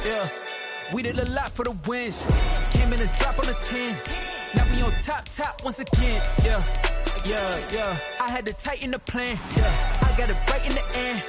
yeah. We did a lot for the wins. Came in a drop on the 10. Now we on top once again, yeah. I had to tighten the plan, yeah. I got it right in the end,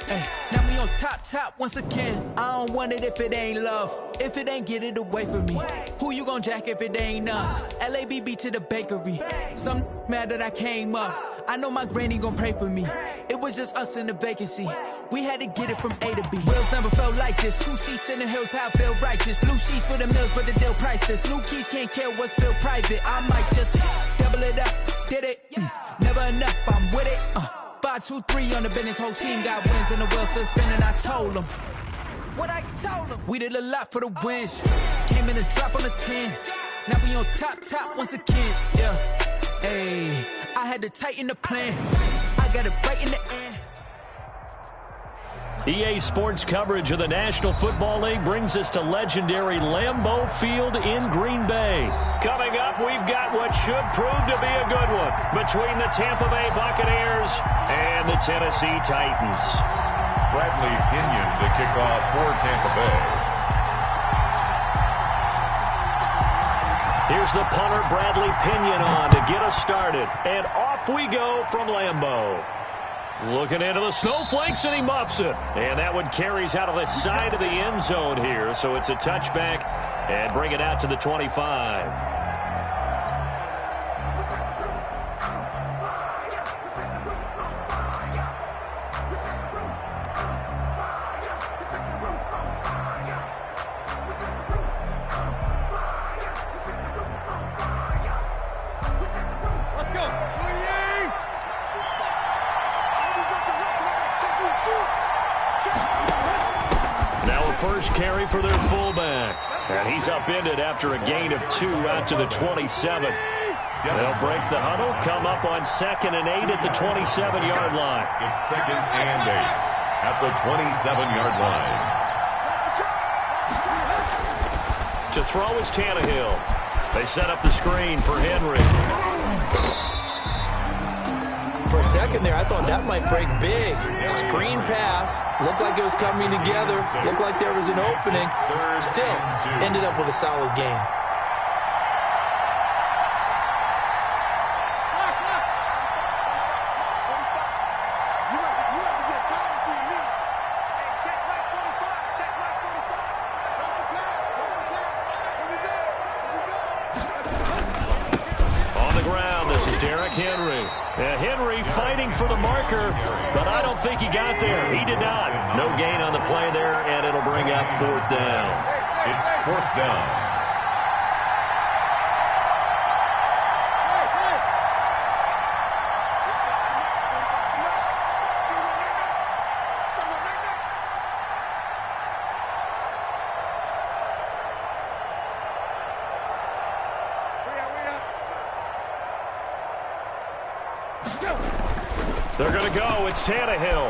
now we on top once again. I don't want it if it ain't love. If it ain't, get it away from me. Who you gon' jack if it ain't us? LABB to the bakery. Some mad that I came up. I know my granny gon' pray for me. It was just us in the vacancy. We had to get it from A to B. Wheels never felt like this. 2 seats in the hills, how I feel righteous. Blue sheets for the mills, but the deal priceless. New keys can't care what's still private. I might just double it up. Did it? Never enough, I'm with it. 5, 2, 3 on the business. Whole team got wins and the wheels still spinning. I told them what I told them. We did a lot for the wins. Came in a drop on the 10. Now we on top once again, yeah. Hey, I had to tighten the plan. I got it right in the end. EA Sports coverage of the National Football League brings us to legendary Lambeau Field in Green Bay. Coming up, we've got what should prove to be a good one between the Tampa Bay Buccaneers and the Tennessee Titans. Bradley Pinion to kick off for Tampa Bay. Here's the punter, Bradley Pinion, on to get us started. And off we go from Lambeau. Looking into the snowflakes, and he muffs it. And that one carries out of the side of the end zone here. So it's a touchback and bring it out to the 25. First carry for their fullback. And he's upended after a gain of 2 out to the 27. They'll break the huddle, come up on 2nd and 8 at the 27-yard line. It's 2nd and 8 at the 27-yard line. To throw is Tannehill. They set up the screen for Henry. For a second there, I thought that might break big. Screen pass. Looked like it was coming together. Looked like there was an opening. Still, ended up with a solid game. On the ground, this is Derrick Henry. Henry fighting for the marker, but I don't think he got there. He did not. No gain on the play there, and it'll bring up 4th down. It's 4th down. They're going to go. It's Tannehill.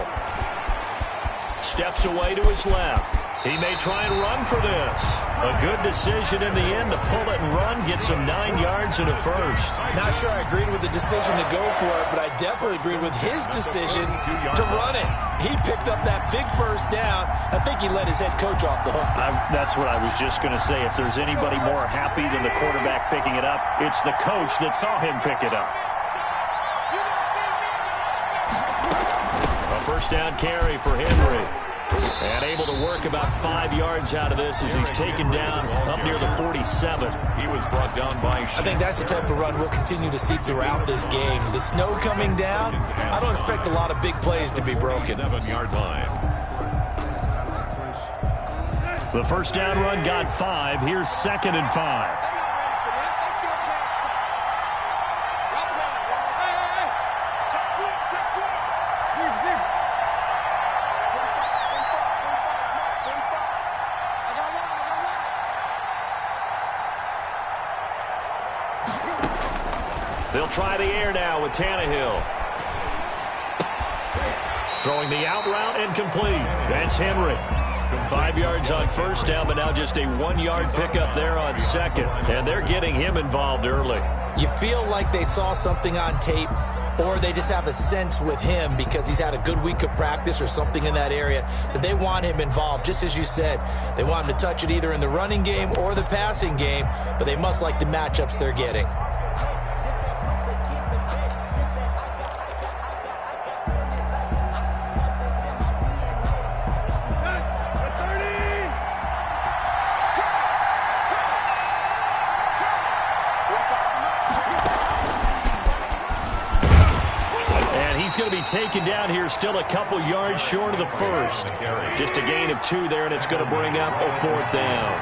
Steps away to his left. He may try and run for this. A good decision in the end to pull it and run. Gets him 9 yards and a first. Not sure I agreed with the decision to go for it, but I definitely agreed with his decision to run it. He picked up that big first down. I think he let his head coach off the hook. That's what I was just going to say. If there's anybody more happy than the quarterback picking it up, it's the coach that saw him pick it up. First down carry for Henry. And able to work about 5 yards out of this as he's taken down up near the 47. He was brought down by... I think that's the type of run we'll continue to see throughout this game. The snow coming down, I don't expect a lot of big plays to be broken. 7-yard line. The first down run got 5. Here's 2nd and 5. They'll try the air now with Tannehill. Throwing the out route and complete. That's Henry. 5 yards on first down, but now just a 1-yard pickup there on 2nd. And they're getting him involved early. You feel like they saw something on tape or they just have a sense with him because he's had a good week of practice or something in that area that they want him involved. Just as you said, they want him to touch it either in the running game or the passing game, but they must like the matchups they're getting. Going to be taken down here, still a couple yards short of the first. Just a gain of 2 there, and it's going to bring up a 4th down.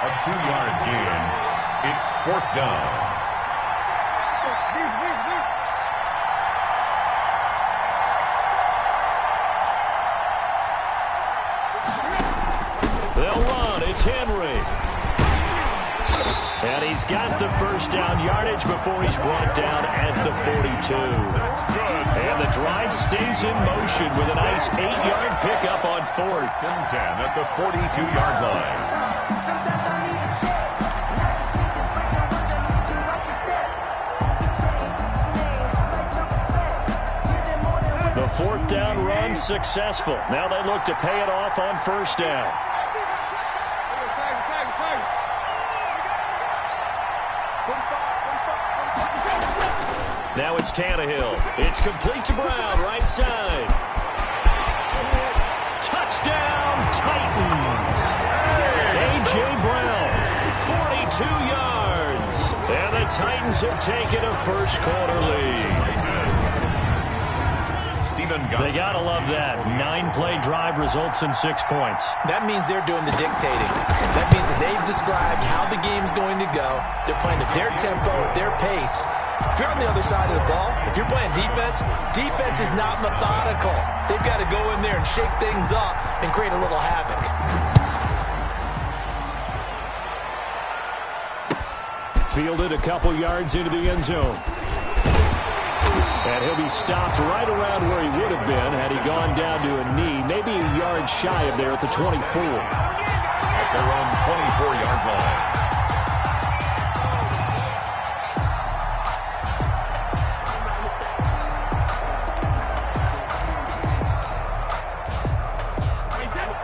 A 2-yard gain. It's 4th down. They'll run. It's Henry. And he's got the first down yardage before he's brought down at the 42. That's good. And the drive stays in motion with a nice 8-yard pickup on 4th and 10 at the 42-yard line. The 4th down run successful. Now they look to pay it off on 1st down. Now it's Tannehill. It's complete to Brown, right side. Touchdown, Titans. A.J. Brown, 42 yards. And the Titans have taken a first-quarter lead. They got to love that. 9-play drive results in 6 points. That means they're doing the dictating. That means that they've described how the game's going to go. They're playing at their tempo, at their pace. If you're on the other side of the ball, if you're playing defense, defense is not methodical. They've got to go in there and shake things up and create a little havoc. Fielded a couple yards into the end zone. And he'll be stopped right around where he would have been had he gone down to a knee, maybe a yard shy of there at the 24. At their own 24-yard line.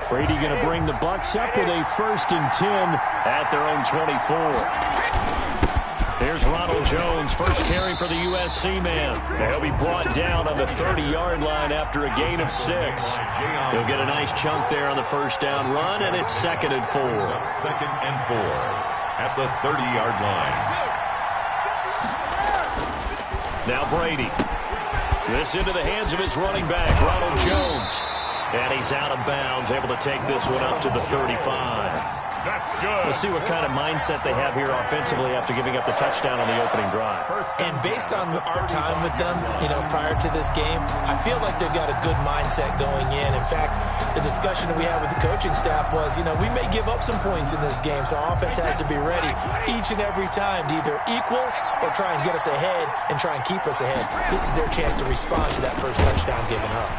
Brady going to bring the Bucs up with a 1st and 10 at their own 24. Here's Ronald Jones, first carry for the USC man. He'll be brought down on the 30-yard line after a gain of 6. He'll get a nice chunk there on the first down run, and it's 2nd and 4. 2nd and 4 at the 30-yard line. Now Brady. This into the hands of his running back, Ronald Jones. And he's out of bounds, able to take this one up to the 35. That's good. Let's see what kind of mindset they have here offensively after giving up the touchdown on the opening drive. And based on our time with them, prior to this game, I feel like they've got a good mindset going in. In fact, the discussion that we had with the coaching staff was, we may give up some points in this game, so our offense has to be ready each and every time to either equal or try and get us ahead and try and keep us ahead. This is their chance to respond to that first touchdown given up.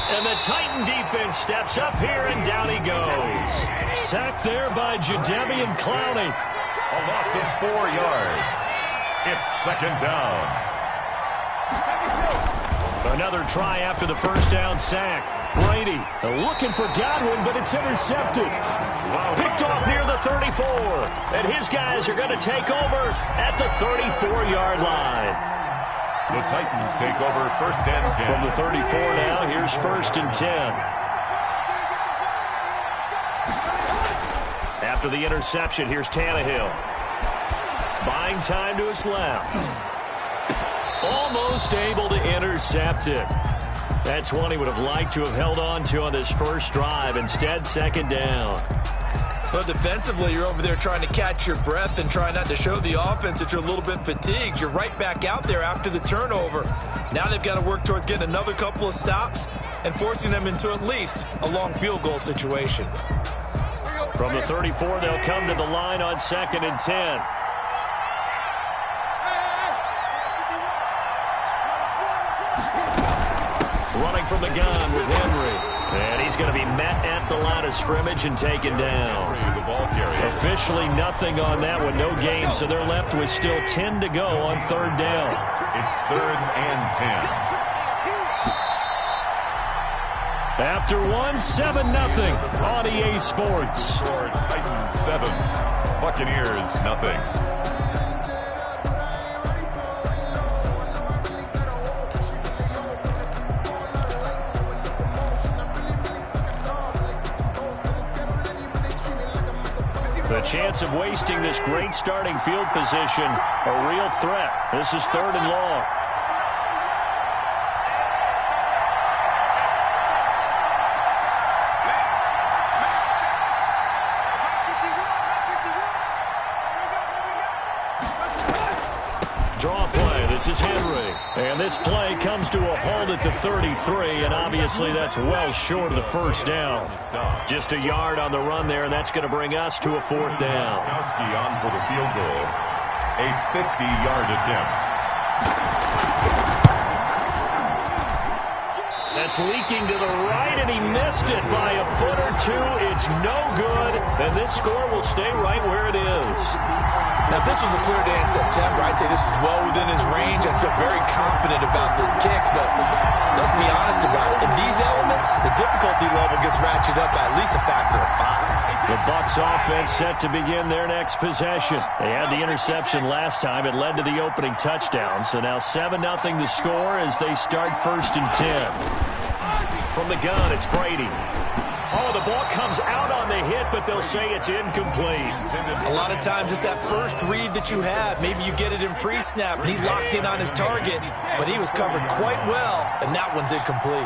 And the Titan defense steps up here, and down he goes. Sacked there by Jadeveon Clowney. A loss of 4 yards. It's 2nd down. Another try after the first down sack. Brady looking for Godwin, but it's intercepted. Picked off near the 34. And his guys are going to take over at the 34-yard line. The Titans take over 1st and 10. From the 34 now, here's 1st and 10. After the interception, here's Tannehill. Buying time to his left. Almost able to intercept it. That's one he would have liked to have held on to on this first drive. Instead, 2nd down. Well, defensively, you're over there trying to catch your breath and try not to show the offense that you're a little bit fatigued. You're right back out there after the turnover. Now they've got to work towards getting another couple of stops and forcing them into at least a long field goal situation. From the 34, they'll come to the line on 2nd and 10. Running from the gun with Henry. And he's going to be met at the line of scrimmage and taken down. The ball carrier. Officially nothing on that one, no gain, so they're left with still 10 to go on third down. It's 3rd and 10. After 7-0 on EA Sports. Score Titans 7, Buccaneers nothing. The chance of wasting this great starting field position, a real threat. This is 3rd and long. Draw play. This is Henry. And this play comes to a halt at the 33, and obviously that's well short of the first down. Just a yard on the run there, and that's going to bring us to a 4th down. Kowski on for the field goal. A 50-yard attempt. That's leaking to the right, and he missed it by a foot or two. It's no good, and this score will stay right where it is. Now, if this was a clear day in September, I'd say this is well within his range. I feel very confident about this kick, but let's be honest about it. In these elements, the difficulty level gets ratcheted up by at least a factor of 5. The Bucs offense set to begin their next possession. They had the interception last time. It led to the opening touchdown. So now 7-0 the score as they start 1st and 10. From the gun, it's Brady. Oh, the ball comes out on the hit, but they'll say it's incomplete. A lot of times it's that first read that you have. Maybe you get it in pre-snap, and he locked in on his target, but he was covered quite well, and that one's incomplete.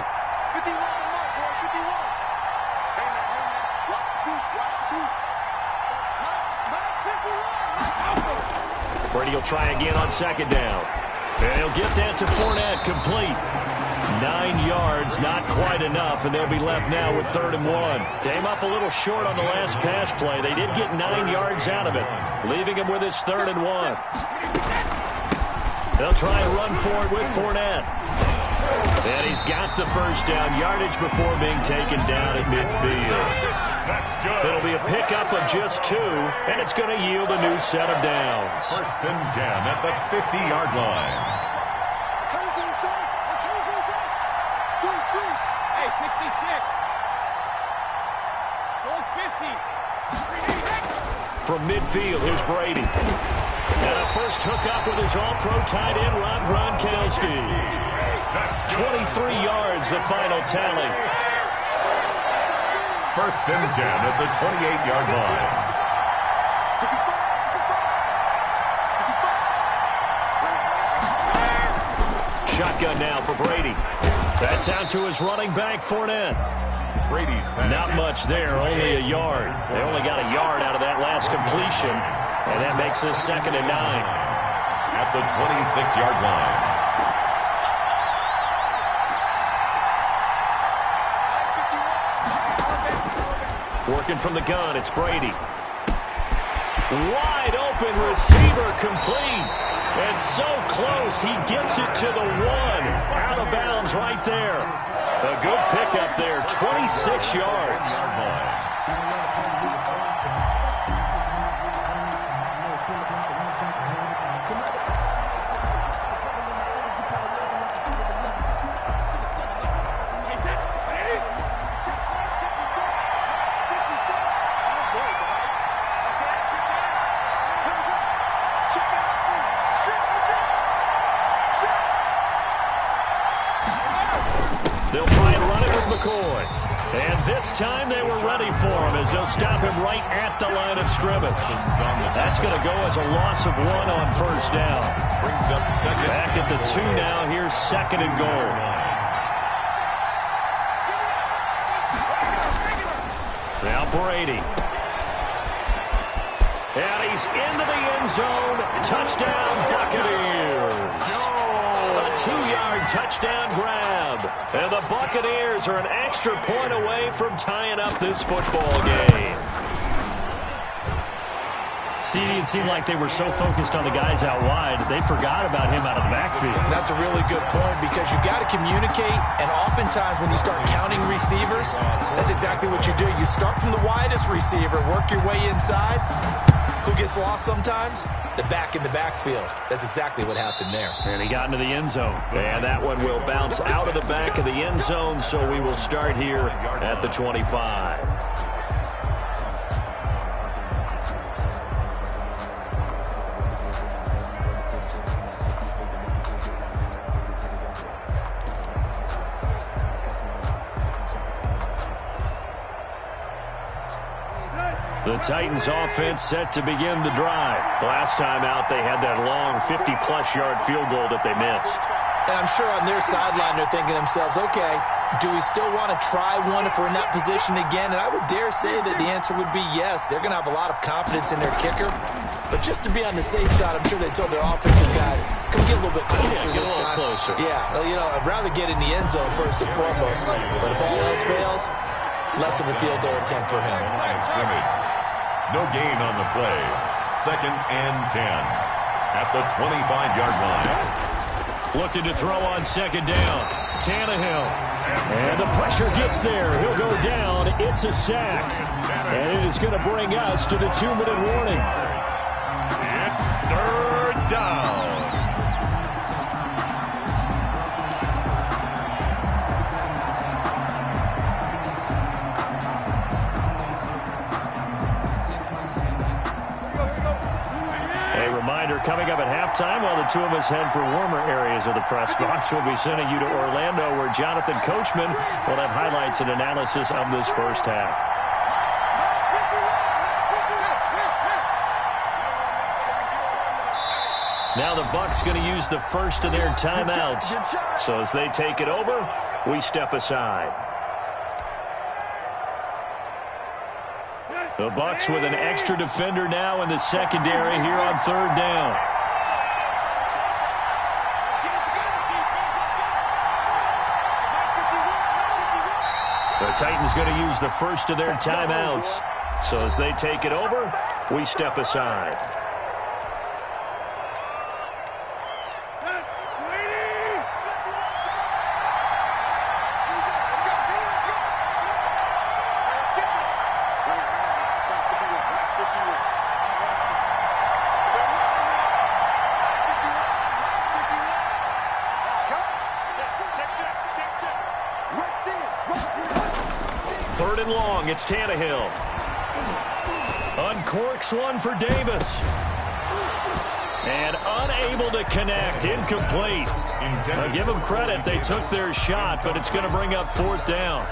Brady will try again on 2nd down. And he'll get that to Fournette, complete. 9 yards, not quite enough, and they'll be left now with 3rd and 1. Came up a little short on the last pass play. They did get 9 yards out of it, leaving him with his 3rd and 1. They'll try and run for it with Fournette. And he's got the first down, yardage before being taken down at midfield. That's good. It'll be a pickup of just 2, and it's going to yield a new set of downs. 1st and 10 at the 50-yard line. From midfield, here's Brady. And a first hookup with his all-pro tight end, Rob Gronkowski. 23 yards, the final tally. 1st and 10 at the 28-yard line. Shotgun now for Brady. That's out to his running back, Fournette. Brady's Not much there, only a yard. They only got a yard out of that last completion, and that makes this 2nd and 9. At the 26-yard line. Working from the gun, it's Brady. Wide open receiver, complete. And so close, he gets it to the 1. Out of bounds right there. A good pickup there, 26 yards. They'll try and run it with McCoy. And this time they were ready for him as they'll stop him right at the line of scrimmage. That's going to go as a loss of 1 on 1st down. Brings up 2nd. Back at the 2 now. Here's 2nd and goal. Now Brady. And he's into the end zone. Touchdown, Buccaneers. A 2-yard touchdown grab. And the Buccaneers are an extra point away from tying up this football game. CD, it seemed like they were so focused on the guys out wide, they forgot about him out of the backfield. That's a really good point because you got to communicate, and oftentimes when you start counting receivers, that's exactly what you do. You start from the widest receiver, work your way inside. Who gets lost sometimes? The back in the backfield. That's exactly what happened there. And he got into the end zone. And that one will bounce out of the back of the end zone, so we will start here at the 25. The Titans offense set to begin the drive. Last time out, they had that long 50-plus yard field goal that they missed. And I'm sure on their sideline, they're thinking to themselves, okay, do we still want to try one if we're in that position again? And I would dare say that the answer would be yes. They're going to have a lot of confidence in their kicker. But just to be on the safe side, I'm sure they told their offensive guys, can we get a little bit closer this time? Closer. Yeah, you know, I'd rather get in the end zone first and foremost. But if all else fails, less of a field goal attempt for him. No gain on the play. 2nd and 10 at the 25-yard line. Looking to throw on 2nd down. Tannehill. And the pressure gets there. He'll go down. It's a sack. And it is going to bring us to the 2-minute warning. It's 3rd down. Coming up at halftime, while the two of us head for warmer areas of the press box, we'll be sending you to Orlando, where Jonathan Coachman will have highlights and analysis of this first half. Now the Bucs going to use the first of their timeouts. So as they take it over, we step aside. The Bucs with an extra defender now in the secondary here on 3rd down. The Titans going to use the first of their timeouts. So as they take it over, we step aside. It's Tannehill. Uncorks one for Davis. And unable to connect. Incomplete. Give them credit. They took their shot, but it's going to bring up 4th down.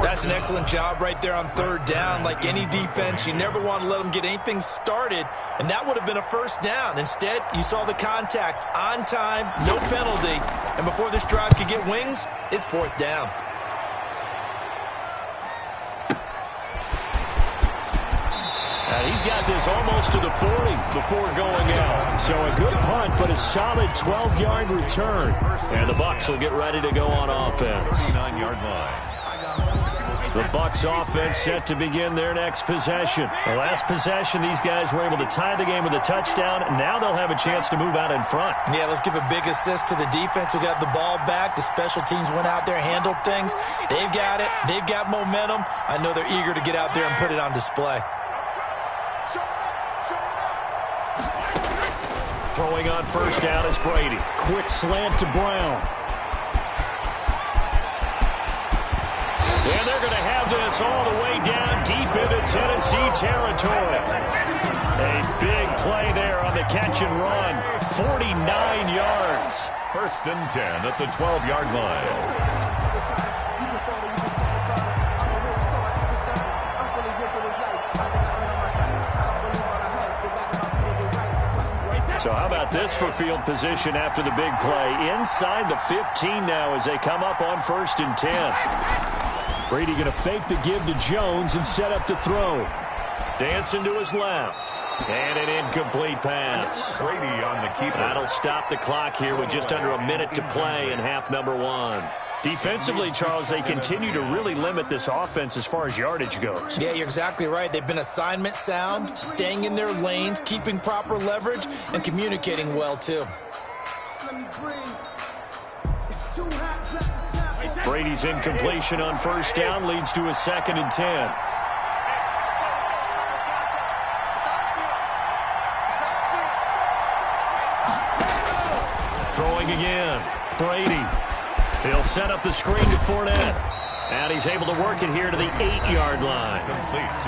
That's an excellent job right there on 3rd down. Like any defense, you never want to let them get anything started, and that would have been a 1st down. Instead, you saw the contact on time, no penalty, and before this drive could get wings, it's 4th down. He's got this almost to the 40 before going out. So a good punt, but a solid 12-yard return. And the Bucs will get ready to go on offense. 9-yard line. The Bucs offense set to begin their next possession. The last possession, these guys were able to tie the game with a touchdown. Now they'll have a chance to move out in front. Yeah, let's give a big assist to the defense who got the ball back. The special teams went out there, handled things. They've got it. They've got momentum. I know they're eager to get out there and put it on display. Throwing on 1st down is Brady. Quick slant to Brown. And they're going to have this all the way down deep into Tennessee territory. A big play there on the catch and run. 49 yards. 1st and 10 at the 12-yard line. So how about this for field position after the big play? Inside the 15 now as they come up on 1st and 10. Brady going to fake the give to Jones and set up to throw. Dancing to his left. And an incomplete pass. Brady on the keeper. That'll stop the clock here with just under a minute to play in half number 1. Defensively, Charles, they continue to really limit this offense as far as yardage goes. Yeah, you're exactly right. They've been assignment sound, staying in their lanes, keeping proper leverage, and communicating well, too. Brady's incompletion on first down leads to a 2nd and 10. Throwing again. Brady. He'll set up the screen to Fournette. And he's able to work it here to the 8-yard line.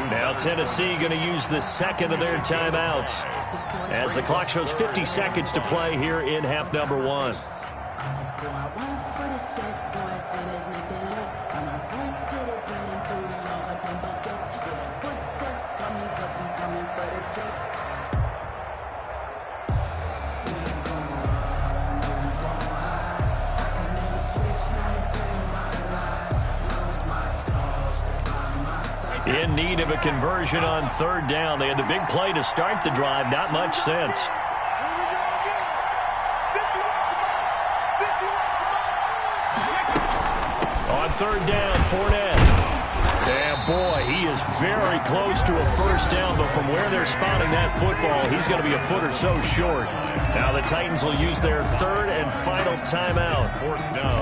Now Tennessee going to use the 2nd of their timeouts as the clock shows 50 seconds to play here in half number 1. In need of a conversion on 3rd down. They had the big play to start the drive. Not much sense. On 3rd down, Fournette. And boy, he is very close to a first down, but from where they're spotting that football, he's going to be a foot or so short. Now the Titans will use their 3rd and final timeout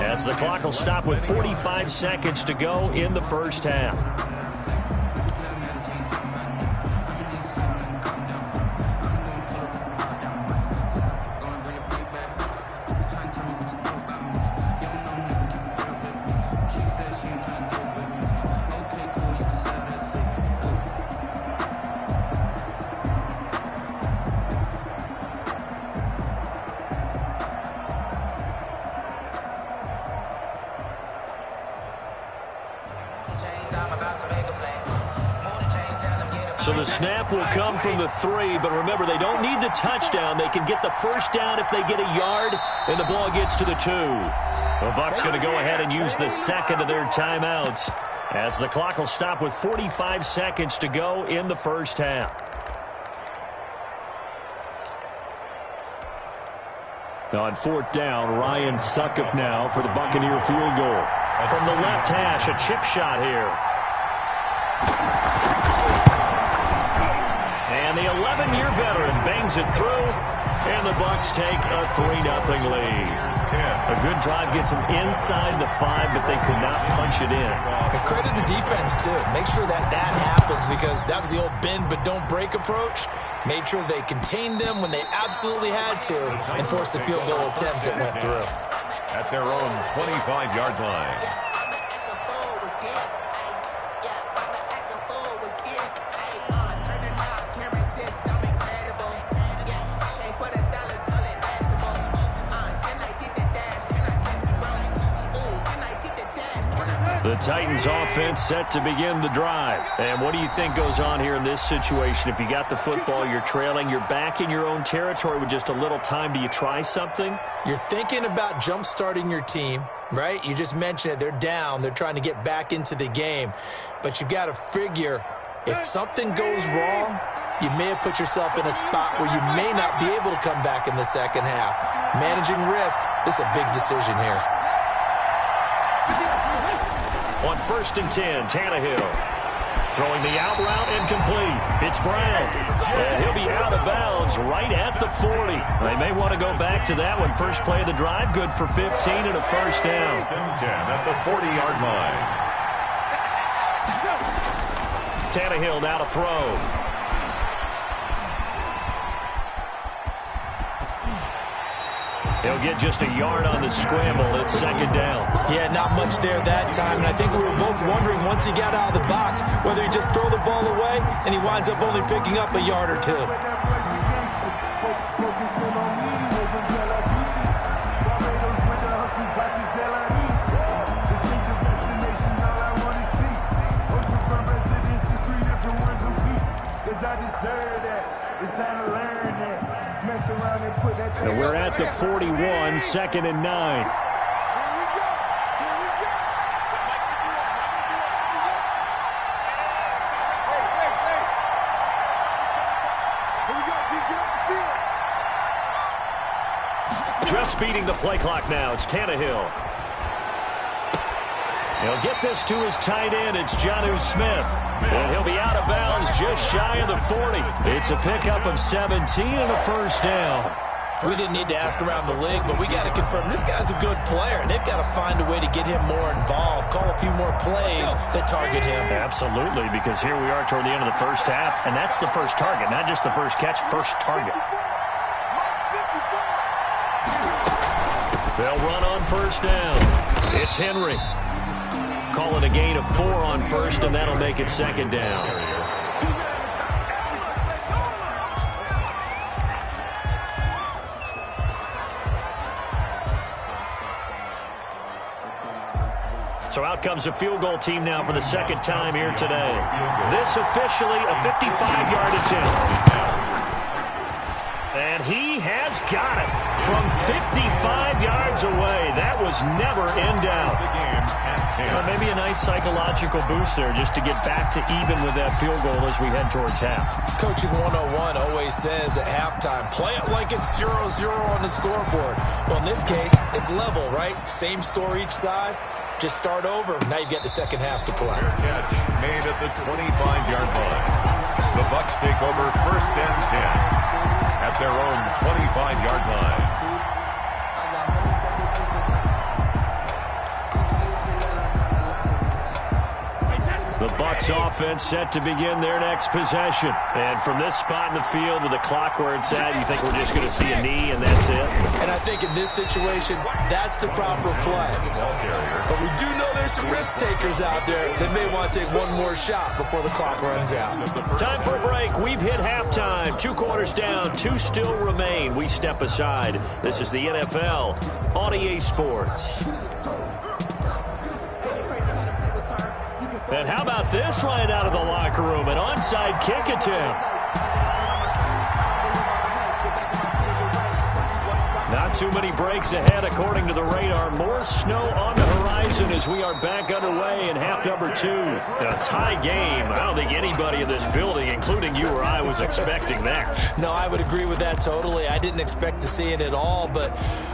as the clock will stop with 45 seconds to go in the first half. So the snap will come from the 3, but remember, they don't need the touchdown. They can get the first down if they get a yard, and the ball gets to the 2. The Bucs going to go ahead and use the 2nd of their timeouts as the clock will stop with 45 seconds to go in the first half. On 4th down, Ryan Succop now for the Buccaneer field goal. From the left hash, a chip shot here. And the 11-year veteran bangs it through, and the Bucs take a 3-0 lead. A good drive gets them inside the 5, but they could not punch it in. And credit the defense, too. Make sure that happens, because that was the old bend but don't break approach. Made sure they contained them when they absolutely had to and forced the field goal attempt that went through. At their own 25-yard line. The Titans offense set to begin the drive. And what do you think goes on here in this situation? If you got the football, you're trailing, you're back in your own territory with just a little time. Do you try something? You're thinking about jump-starting your team, right? You just mentioned it. They're down. They're trying to get back into the game. But you've got to figure, if something goes wrong, you may have put yourself in a spot where you may not be able to come back in the second half. Managing risk, this is a big decision here. On 1st and 10, Tannehill throwing the out route incomplete. It's Brown, and he'll be out of bounds right at the 40. They may want to go back to that one. First play of the drive, good for 15 and a first down. 10 at the 40-yard line. Tannehill now to throw. He'll get just a yard on the scramble. It's 2nd down. Yeah, not much there that time. And I think we were both wondering once he got out of the box whether he'd just throw the ball away, and he winds up only picking up a yard or 2. And we're at the 41, 2nd and 9. Just beating the play clock now. It's Tannehill. He'll get this to his tight end. It's Jonnu Smith. And he'll be out of bounds just shy of the 40. It's a pickup of 17 and a first down. We didn't need to ask around the league, but we got to confirm this guy's a good player. They've got to find a way to get him more involved, call a few more plays that target him. Absolutely, because here we are toward the end of the first half, and that's the first target, not just the first catch, first target. They'll run on first down. It's Henry. Calling a gain of 4 on first, and that'll make it second down. So out comes a field goal team now for the second time here today. This officially a 55-yard attempt. And he has got it from 55 yards away. That was never in doubt. Well, maybe a nice psychological boost there just to get back to even with that field goal as we head towards half. Coaching 101 always says at halftime, play it like it's 0-0 on the scoreboard. Well, in this case, it's level, right? Same score each side. Just start over. Now you get the second half to play. Catch made at the 25-yard line. The Bucs take over first and 10 at their own 25-yard line. The Bucs offense set to begin their next possession. And from this spot in the field with the clock where it's at, you think we're just going to see a knee and that's it? And I think in this situation, that's the proper play. But we do know there's some risk takers out there that may want to take one more shot before the clock runs out. Time for a break. We've hit halftime. 2 quarters down, 2 still remain. We step aside. This is the NFL on EA Sports. And how about this right out of the locker room? An onside kick attempt. Not too many breaks ahead according to the radar. More snow on the horizon as we are back underway in half number 2. A tie game. I don't think anybody in this building, including you or I, was expecting that. No, I would agree with that totally. I didn't expect to see it at all, but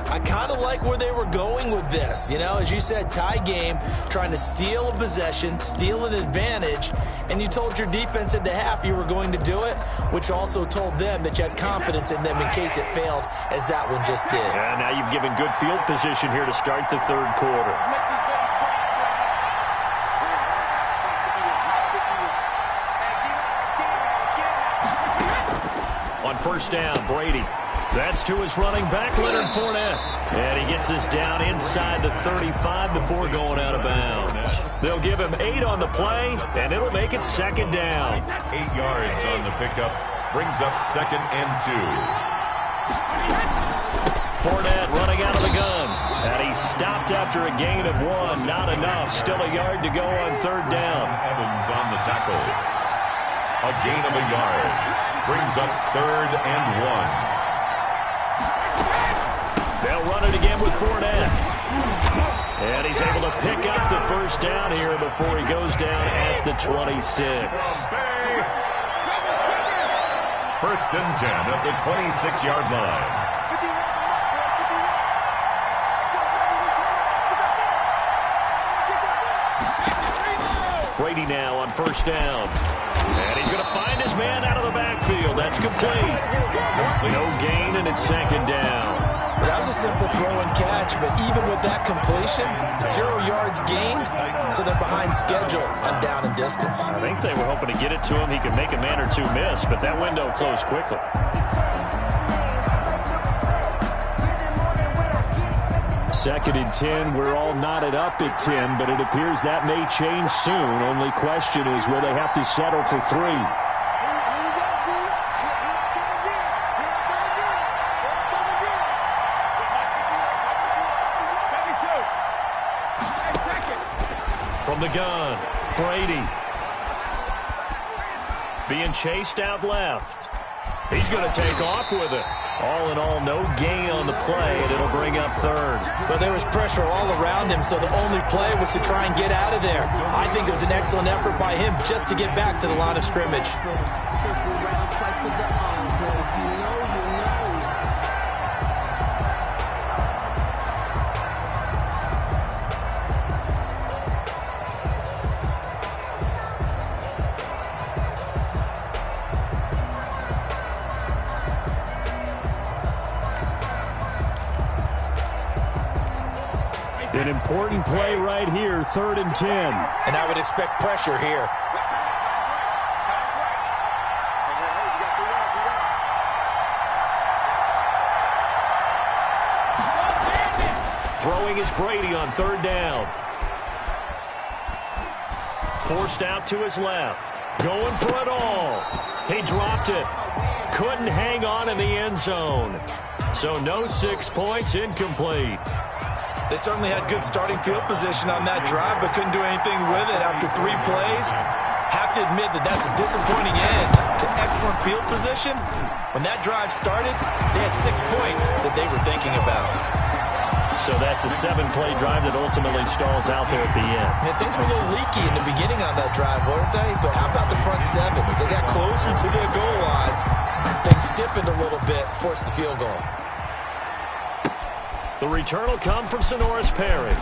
I kind of like where they were going with this. You know, as you said, tie game, trying to steal a possession, steal an advantage, and you told your defense at the half you were going to do it, which also told them that you had confidence in them in case it failed, as that one just did. And now you've given good field position here to start the third quarter. On first down, Brady. That's to his running back, Leonard Fournette. And he gets us down inside the 35 before going out of bounds. They'll give him 8 on the play, and it'll make it second down. 8 yards on the pickup brings up second and 2. Fournette running out of the gun. And he's stopped after a gain of 1. Not enough. Still a yard to go on third down. Evans on the tackle. A gain of a yard brings up third and 1. They'll run it again with Fournette. And he's able to pick up the first down here before he goes down at the 26. First and 10 at the 26-yard line. Brady now on first down. And he's going to find his man out of the backfield. That's complete. No gain, and it's second down. That was a simple throw and catch, but even with that completion, 0 yards gained, so they're behind schedule on down and distance. I think they were hoping to get it to him. He could make a man or two miss, but that window closed quickly. Second and 10. We're all knotted up at 10, but it appears that may change soon. Only question is, will they have to settle for 3? From the gun, Brady. Being chased out left. He's going to take off with it. All in all, no gain on the play, and it'll bring up third. But there was pressure all around him, so the only play was to try and get out of there. I think it was an excellent effort by him just to get back to the line of scrimmage. An important play right here, 3rd and 10. And I would expect pressure here. Throwing is Brady on 3rd down. Forced out to his left. Going for it all. He dropped it. Couldn't hang on in the end zone. So no 6 points, incomplete. They certainly had good starting field position on that drive, but couldn't do anything with it after 3 plays. Have to admit that that's a disappointing end to excellent field position. When that drive started, they had 6 points that they were thinking about. So that's a 7-play drive that ultimately stalls out there at the end. Yeah, things were a little leaky in the beginning on that drive, weren't they? But how about the front 7? As they got closer to their goal line, things stiffened a little bit, forced the field goal. The return will come from Sonoris Perry.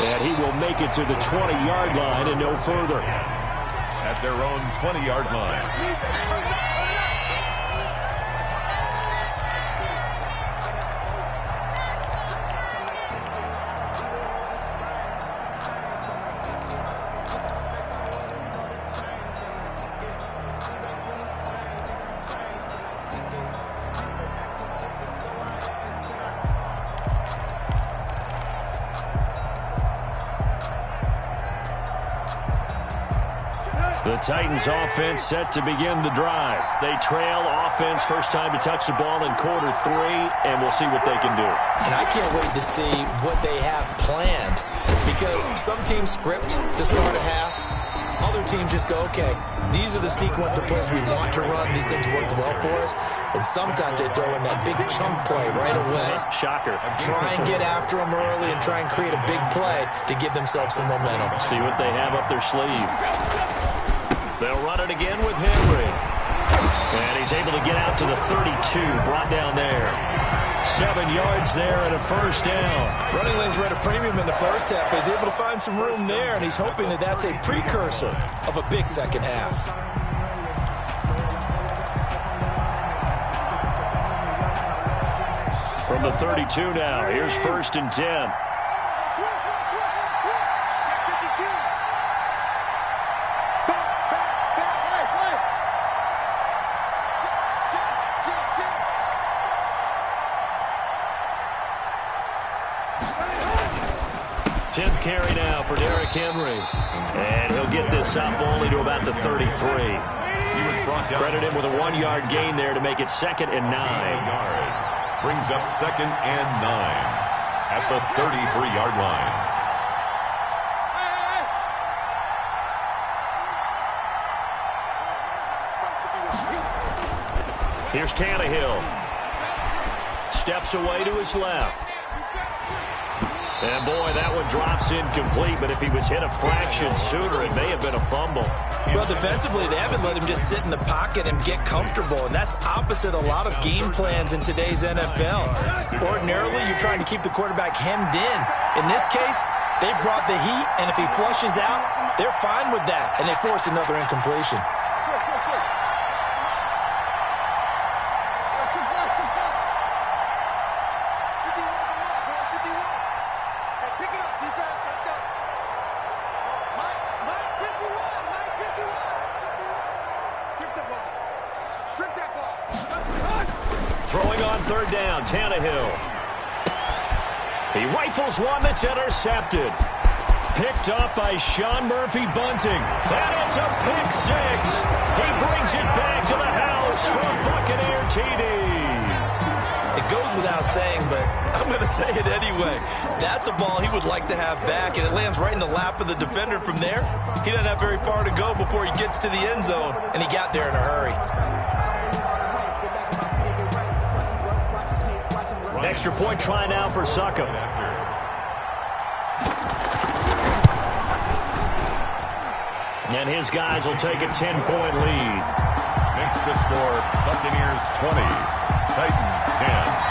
And he will make it to the 20-yard line and no further. At their own 20-yard line. The Titans offense set to begin the drive. They trail offense first time to touch the ball in quarter 3, and we'll see what they can do. And I can't wait to see what they have planned, because some teams script to start a half. Other teams just go, okay, these are the sequence of plays we want to run. These things worked well for us. And sometimes they throw in that big chunk play right away. Shocker. Try and get after them early and try and create a big play to give themselves some momentum. See what they have up their sleeve. They'll run it again with Henry. And he's able to get out to the 32, brought down there. 7 yards there and a first down. Running lanes were at a premium in the first half, but he's able to find some room there, and he's hoping that that's a precursor of a big second half. From the 32 now, here's 1st and 10. Carry now for Derrick Henry. And he'll get this up only to about the 33. Credit him with a 1-yard gain there to make it 2nd and 9. Brings up 2nd and 9 at the 33-yard line. Here's Tannehill. Steps away to his left. And, boy, that one drops incomplete, but if he was hit a fraction sooner, it may have been a fumble. Well, defensively, they haven't let him just sit in the pocket and get comfortable, and that's opposite a lot of game plans in today's NFL. Ordinarily, you're trying to keep the quarterback hemmed in. In this case, they brought the heat, and if he flushes out, they're fine with that, and they force another incompletion. Throwing on 3rd down, Tannehill. He rifles one that's intercepted. Picked up by Sean Murphy-Bunting. And it's a pick 6. He brings it back to the house for a Buccaneer TD. It goes without saying, but I'm going to say it anyway. That's a ball he would like to have back, and it lands right in the lap of the defender from there. He doesn't have very far to go before he gets to the end zone, and he got there in a hurry. Extra point try now for Succop. And his guys will take a 10-point lead. Makes the score Buccaneers 20, Titans 10.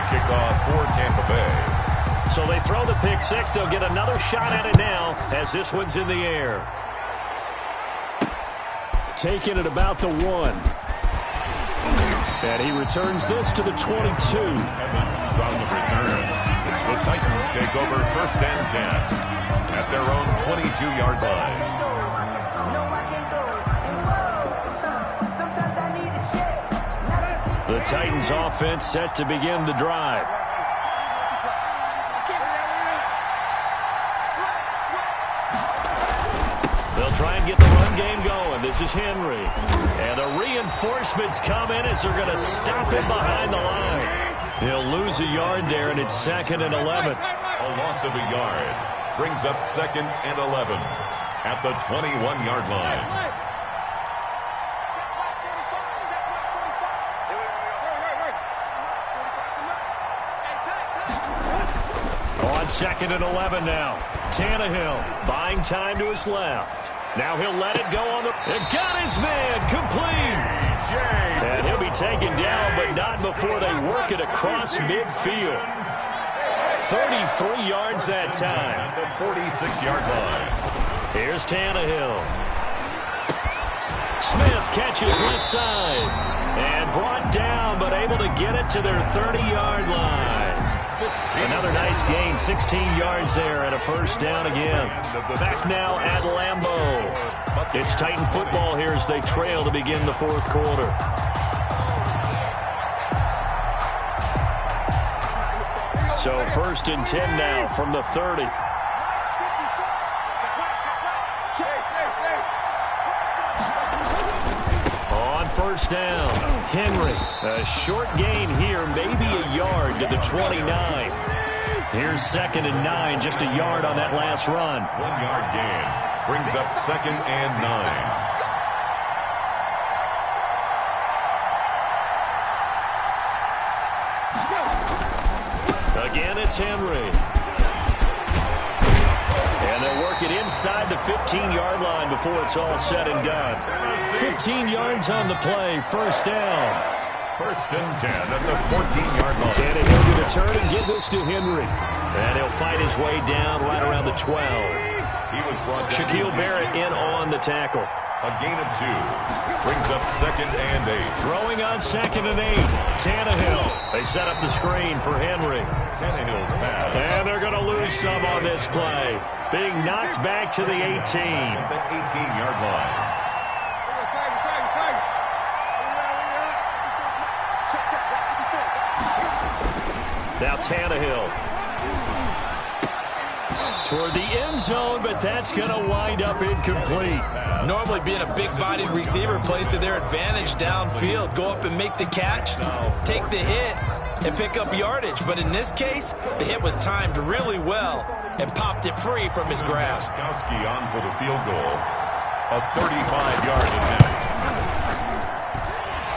Kickoff pick six. They'll get another shot at it now as this one's in the air. Taking it about the 1. And he returns this to the 22. Evans on the return. The Titans take over 1st and 10 at their own 22-yard line. The Titans offense set to begin the drive. They'll try and get the run game going. This is Henry. And the reinforcements come in as they're going to stop him behind the line. He'll lose a yard there, and it's 2nd and 11. A loss of a yard brings up 2nd and 11 at the 21-yard line. On 2nd and 11 now. Tannehill buying time to his left. Now he'll let it go on the... It got his man complete. And he'll be taken down, but not before they work it across midfield. 33 yards that time. At the 46-yard line. Here's Tannehill. Smith catches left side. And brought down, but able to get it to their 30-yard line. Another nice gain, 16 yards there and a 1st down again. Back now at Lambeau. It's Titan football here as they trail to begin the 4th quarter. So 1st and 10 now from the 30. On 1st down, Henry. A short gain here, maybe a yard to the 29. Here's 2nd and 9, just a yard on that last run. 1-yard gain brings up 2nd and 9. Again, it's Henry. And they'll work it inside the 15-yard line before it's all said and done. 15 yards on the play, 1st down. 1st and 10 at the 14-yard line. Tannehill to turn and give this to Henry. And he'll fight his way down right around the 12. He was brought down. Shaquille Barrett in on the tackle. A gain of 2 brings up 2nd and 8. Throwing on 2nd and 8. Tannehill. They set up the screen for Henry. Tannehill's pass. And they're going to lose some on this play. Being knocked back to the 18. At the 18-yard line. Now Tannehill. Toward the end zone, but that's going to wind up incomplete. Normally being a big-bodied receiver plays to their advantage downfield. Go up and make the catch, take the hit, and pick up yardage. But in this case, the hit was timed really well and popped it free from his grasp. Gostkowski on for the field goal. A 35-yard attempt.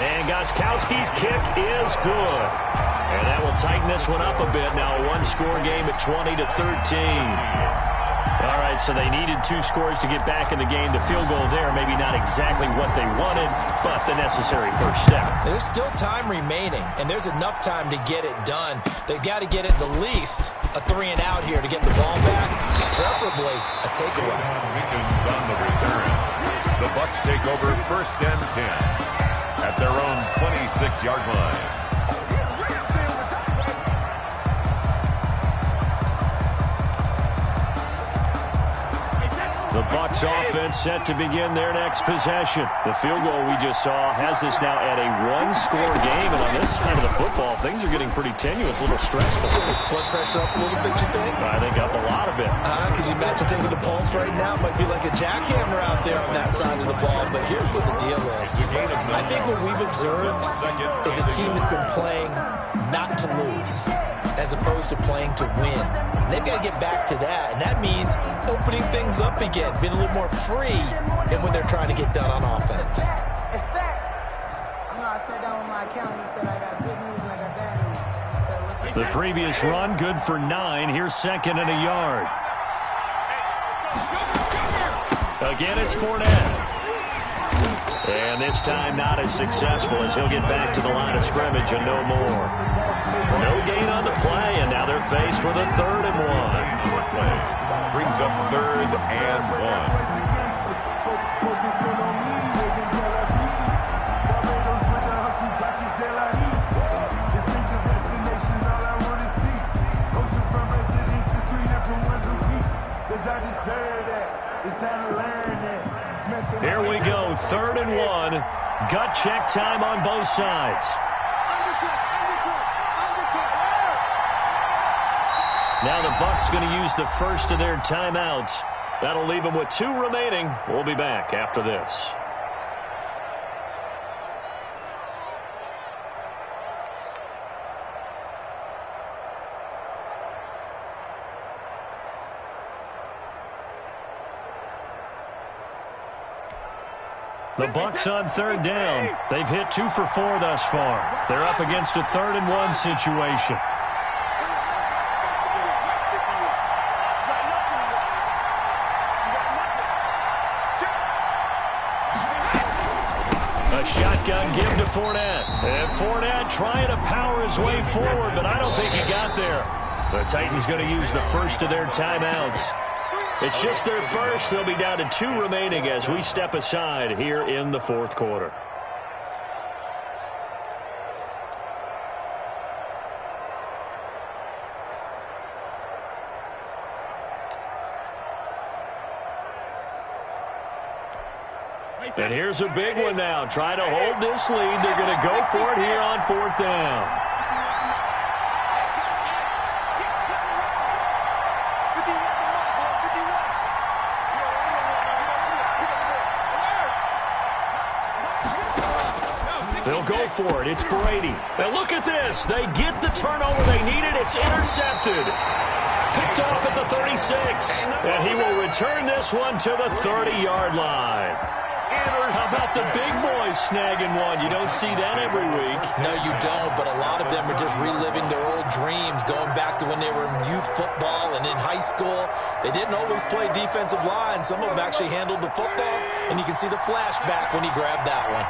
And Gostkowski's kick is good. And that will tighten this one up a bit. Now a one-score game at 20-13. All right, so they needed 2 scores to get back in the game. The field goal there, maybe not exactly what they wanted, but the necessary first step. There's still time remaining, and there's enough time to get it done. They've got to get at the least a 3-and-out here to get the ball back, preferably a takeaway. Wiggins on the return. The Bucs take over 1st and 10 at their own 26-yard line. The Bucs offense set to begin their next possession. The field goal we just saw has us now at a one-score game, and on this side of the football, things are getting pretty tenuous, a little stressful. Blood pressure up a little bit, you think? I think up a lot of it. Could you imagine taking the pulse right now? It might be like a jackhammer out there on that side of the ball, but here's what the deal is. I think what we've observed is a team that's been playing not to lose as opposed to playing to win. And they've got to get back to that, and that means opening things up again, being a little more free in what they're trying to get done on offense. In fact, I sat down with my accountant. He said I got good news and I got bad news. So what's The previous run, good for 9. Here's 2nd and a yard. Again, it's Fournette. And this time not as successful as he'll get back to the line of scrimmage and no more. No gain on the play, and now they're faced with a 3rd and 1. Brings up 3rd and 1. Here we go, 3rd and 1. Gut check time on both sides. Now the Bucs going to use the first of their timeouts. That'll leave them with 2 remaining. We'll be back after this. The Bucs on 3rd down. They've hit 2 for 4 thus far. They're up against a 3rd and 1 situation. A shotgun give to Fournette. And Fournette trying to power his way forward, but I don't think he got there. The Titans going to use the first of their timeouts. It's just their first. They'll be down to 2 remaining as we step aside here in the 4th quarter. And here's a big one now. Trying to hold this lead. They're going to go for it here on 4th down. They'll go for it. It's Brady. And look at this. They get the turnover they needed. It's intercepted. Picked off at the 36. And he will return this one to the 30-yard line. How about the big boys snagging one? You don't see that every week. No, you don't, but a lot of them are just reliving their old dreams, going back to when they were in youth football and in high school. They didn't always play defensive line. Some of them actually handled the football, and you can see the flashback when he grabbed that one.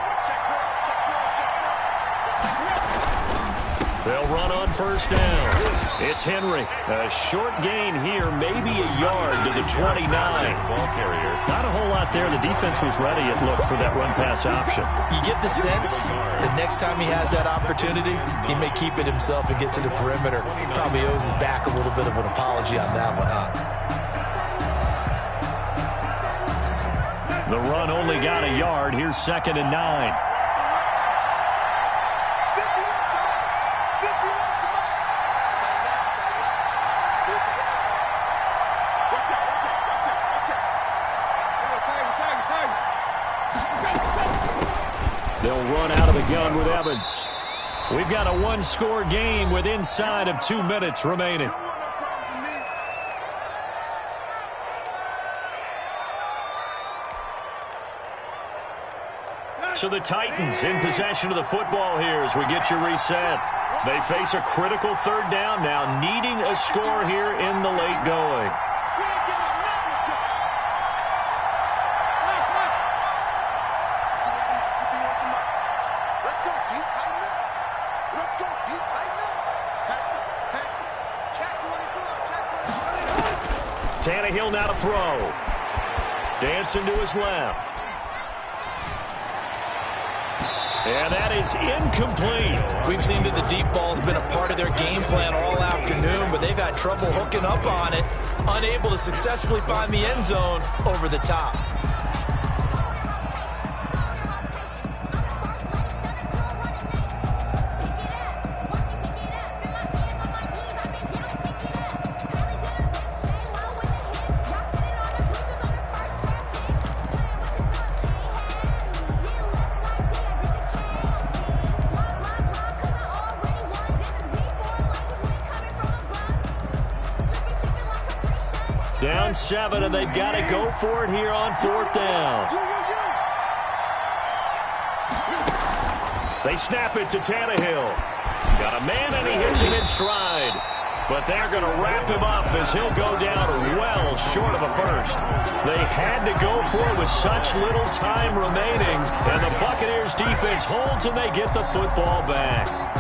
They'll run on 1st down. It's Henry. A short gain here, maybe a yard to the 29. Ball carrier. Not a whole lot there. The defense was ready, it looked, for that run-pass option. You get the sense that next time he has that opportunity, he may keep it himself and get to the perimeter. Probably owes his back a little bit of an apology on that one, huh? The run only got a yard. Here's 2nd and 9. They'll run out of the gun with Evans. We've got a 1-score game with inside of 2 minutes remaining. So the Titans in possession of the football here as we get you reset. They face a critical 3rd down now, needing a score here in the late going. Tannehill now to throw. Dancing to his left. And that is incomplete. We've seen that the deep ball's been a part of their game plan all afternoon, but they've had trouble hooking up on it, unable to successfully find the end zone over the top. Down 7, and they've got to go for it here on 4th down. They snap it to Tannehill. Got a man, and he hits him in stride. But they're going to wrap him up as he'll go down well short of a first. They had to go for it with such little time remaining, and the Buccaneers defense holds and they get the football back.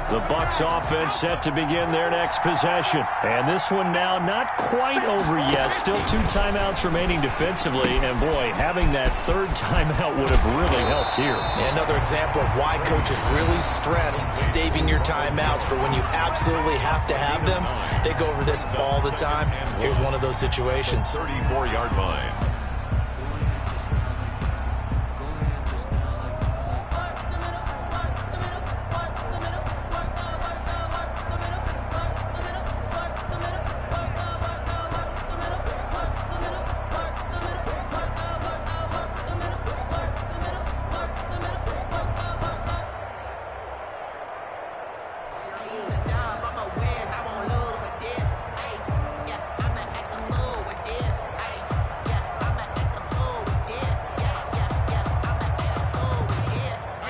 The Bucs offense set to begin their next possession. And this one now not quite over yet. Still 2 timeouts remaining defensively. And, boy, having that third timeout would have really helped here. Another example of why coaches really stress saving your timeouts for when you absolutely have to have them. They go over this all the time. Here's one of those situations. 34-yard line.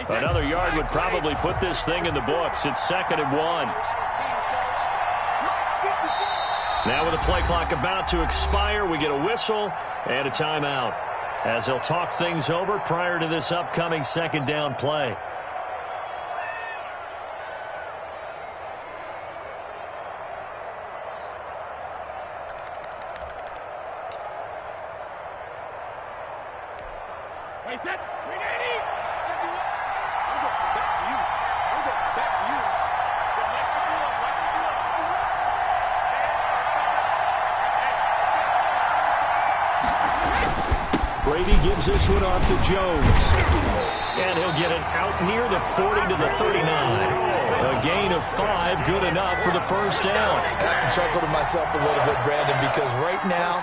Another yard would probably put this thing in the books. It's 2nd and 1. Now with the play clock about to expire, we get a whistle and a timeout as they'll talk things over prior to this upcoming 2nd down play. Brady gives this one off to Jones. And he'll get it out near the 40 to the 39. A gain of 5, good enough for the first down. I have to chuckle to myself a little bit, Brandon, because right now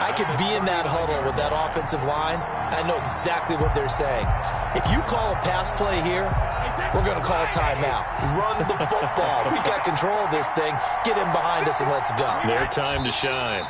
I could be in that huddle with that offensive line. I know exactly what they're saying. If you call a pass play here, we're going to call timeout. Run the football. We got control of this thing. Get in behind us and let's go. Their time to shine.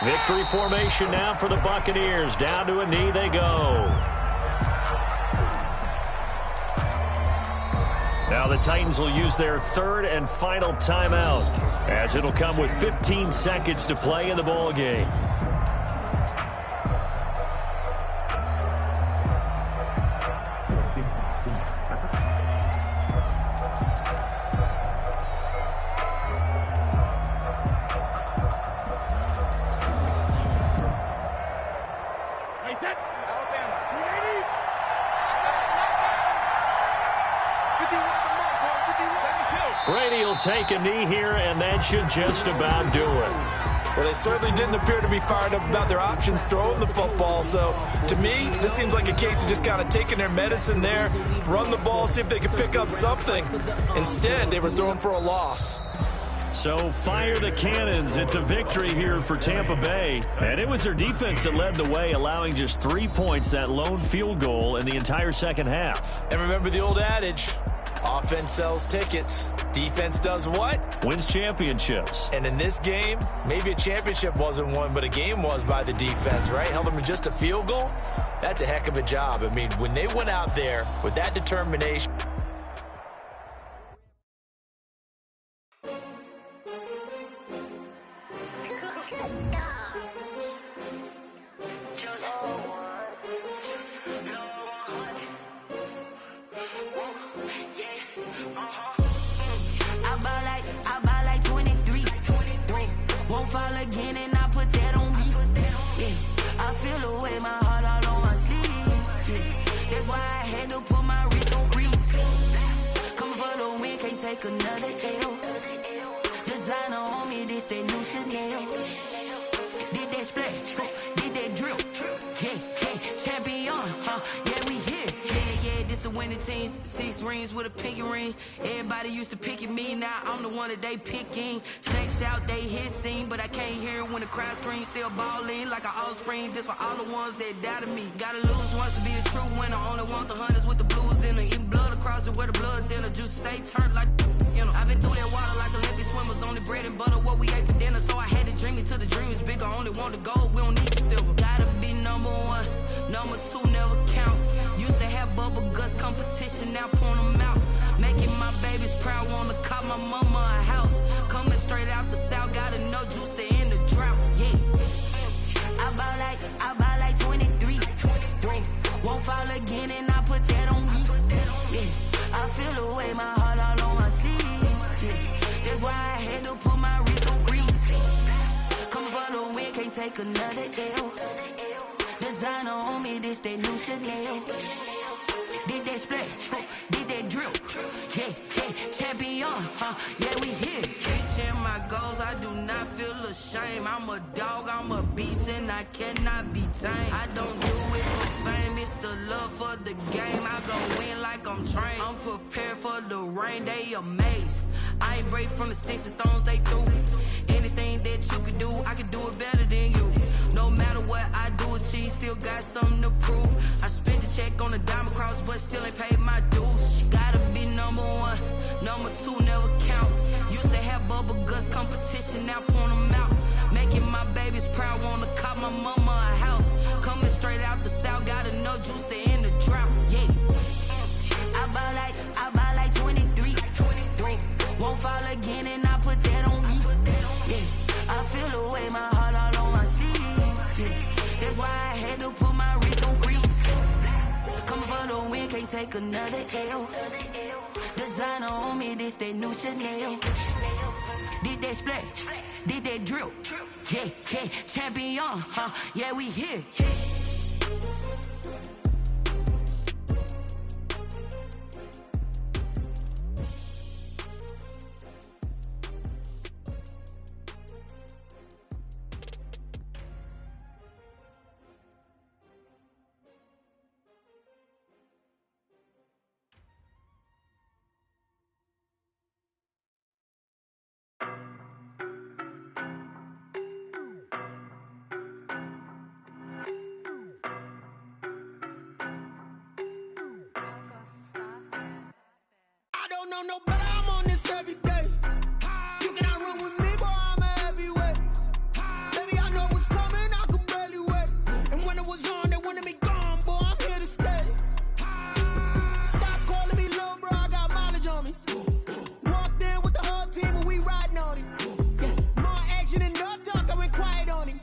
Victory formation now for the Buccaneers. Down to a knee they go. Now the Titans will use their 3rd and final timeout, as it'll come with 15 seconds to play in the ball game. Brady will take a knee here, and that should just about do it. Well, they certainly didn't appear to be fired up about their options throwing the football. So, to me, this seems like a case of just kind of taking their medicine there, run the ball, see if they can pick up something. Instead, they were throwing for a loss. So fire the cannons. It's a victory here for Tampa Bay. And it was their defense that led the way, allowing just 3 points, that lone field goal in the entire second half. And remember the old adage, offense sells tickets. Defense does what? Wins championships. And in this game, maybe a championship wasn't won, but a game was by the defense, right? Held them to just a field goal. That's a heck of a job. I mean, when they went out there with that determination. Another L. Designer on me, this that new Chanel. Did that splash, did winning teams, 6 rings with a pinky ring. Everybody used to pick at me, now I'm the one that they picking. Snakes out, they hit scene, but I can't hear when the crowd screams. Still balling like an offspring, this for all the ones that doubted me. Gotta lose once to be a true winner, only want the hunters with the blues in it. Eating blood across it where the blood thinner, juice stay turned like, you know. I've been through that water like Olympic swimmers, only bread and butter what we ate for dinner. So I had to dream it till the dream is bigger, only want the gold, we don't need the silver. Gotta be number 1, number 2 never count. Used to have bubble guts competition, now point them out. Making my babies proud, wanna cop my mama a house. Coming straight out the south, gotta know juice to end the drought, yeah. I buy like 23, won't fall again and I put that on me, yeah. I feel the way, my heart all on my sleeve, yeah. That's why I had to put my wrist on freeze. Coming for the win, can't take another L. Designer on me, this that new Chanel. Did that splash, did that drill, yeah, champion, yeah, we here. Reaching my goals, I do not feel ashamed. I'm a dog, I'm a beast, and I cannot be tamed. I don't do it for fame, it's the love for the game. I go win like I'm trained. I'm prepared for the rain, they amazed. I ain't break from the sticks and stones they threw. Anything that you could do, I could do it better than you. No matter what I do, achieve, still got something to prove. I spent the check on the diamond cross, but still ain't paid my dues. Gotta be number 1, number 2 never count. Used to have bubble guts competition, now point them out. Making my babies proud, wanna cop my mama a house. Coming straight out the south, gotta know juice to end the drought, yeah. I buy like 23, won't fall again and I put that on me, yeah. I feel the way, my heart all on my sleeve, yeah. That's why I had to put my wrist on freeze. Coming for the win, can't take another L. Designer on me, this that new Chanel. Did that splash, did that drill, yeah, champion, yeah, we here. No, but I'm on this every day. You cannot run with me, boy, I'm a heavyweight. Baby, I know what's coming, I could barely wait. And when it was on, they wanted me gone, boy, I'm here to stay. Stop calling me little bro, I got mileage on me. Walked in with the whole team and we riding on him. More action and no talk, I went quiet on him.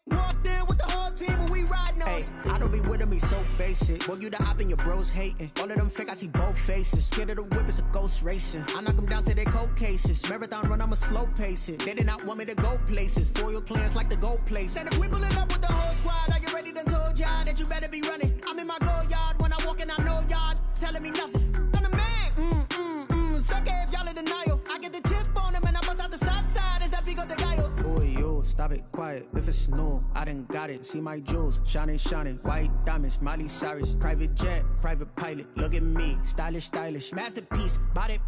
Walked in with the whole team and we riding on him. I don't be with me so basic. Boy, you the op and your bros hating. All of them fake, I see both faces. Scared of the whip, it's a ghost racing. I knock them down to their cold cases. Marathon run, I'ma slow pace it. They did not want me to go places. Foil plans like the gold place. And if we pulling up with the whole squad, I get ready done told y'all that you better be running. I'm in my go yard, when I walk in I know y'all telling me nothing. I'm the man, suck it if y'all in denial. I get the chip on them and I bust out the south side, is that big of the guy? Boy, yo, stop it, quiet. If it's new, I done got it. See my jewels, shining, white diamonds, Miley Cyrus. Private jet, private pilot, look at me, stylish, masterpiece, body,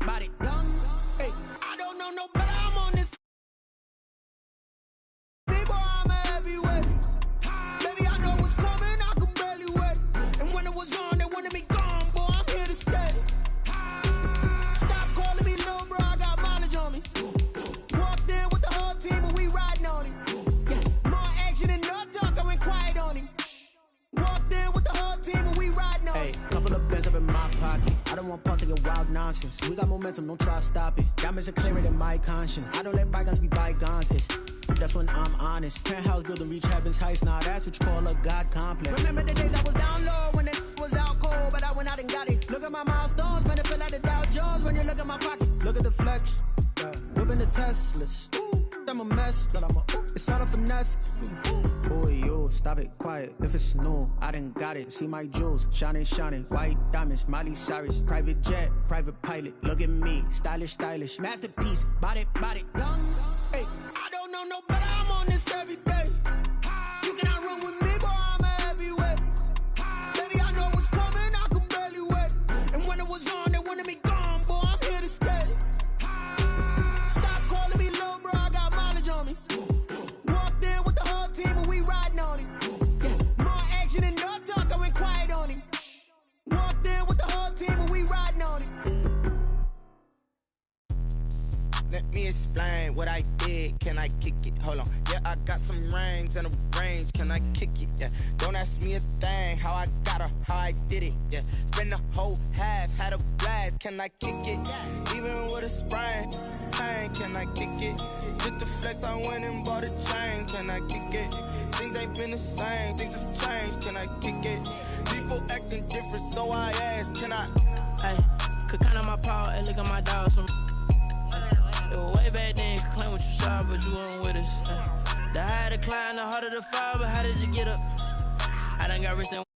young, hey. I don't know no better, I'm on this. People, I'm a heavyweight. Baby, I know what's coming, I could barely wait. And when it was on, they wanted me gone, boy, I'm here to stay. Stop calling me little bro, I got mileage on me. Walked in with the whole team and we riding on him. More action and no talk, I went quiet on him. Walked in with the whole team and we riding on him. Couple of bands up in my pocket. I don't want pulse like wild nonsense. We got momentum, don't try to stop it. Diamonds are clearer than my conscience. I don't let bygones be bygones. That's when I'm honest. Penthouse building, reach heaven's heights. Nah, that's what you call a God complex. Remember the days I was down low when it was out cold, but I went out and got it. Look at my milestones, man, it feel like the Dow Jones when you look at my pocket. Look at the flex, whipping the Teslas. I'm a mess, but it's all a finesse. Boy, yo, stop it, quiet. If it's new, I done got it. See my jewels, shining, white diamonds, Miley Cyrus. Private jet, private pilot, look at me, stylish, masterpiece, body, young, hey. I don't know no better, I'm on this every day. You cannot run with me, boy, I'm a heavyweight. Baby, I know what's coming, I could barely wait. me explain what I did. Can I kick it? Hold on. Yeah, I got some rings and a range. Can I kick it? Yeah. Don't ask me a thing. How I got her, how I did it. Yeah. Spend the whole half, had a blast. Can I kick it? Even with a sprain. Pain, can I kick it? Just the flex, I went and bought a chain. Can I kick it? Things ain't been the same. Things have changed. Can I kick it? People acting different, so I ask. Can I? Hey, could count on my paw and look at my dogs. It was way back then, could claim what you saw, but you weren't with us. The higher the climb, the harder the fall, but how did you get up? I done got rich and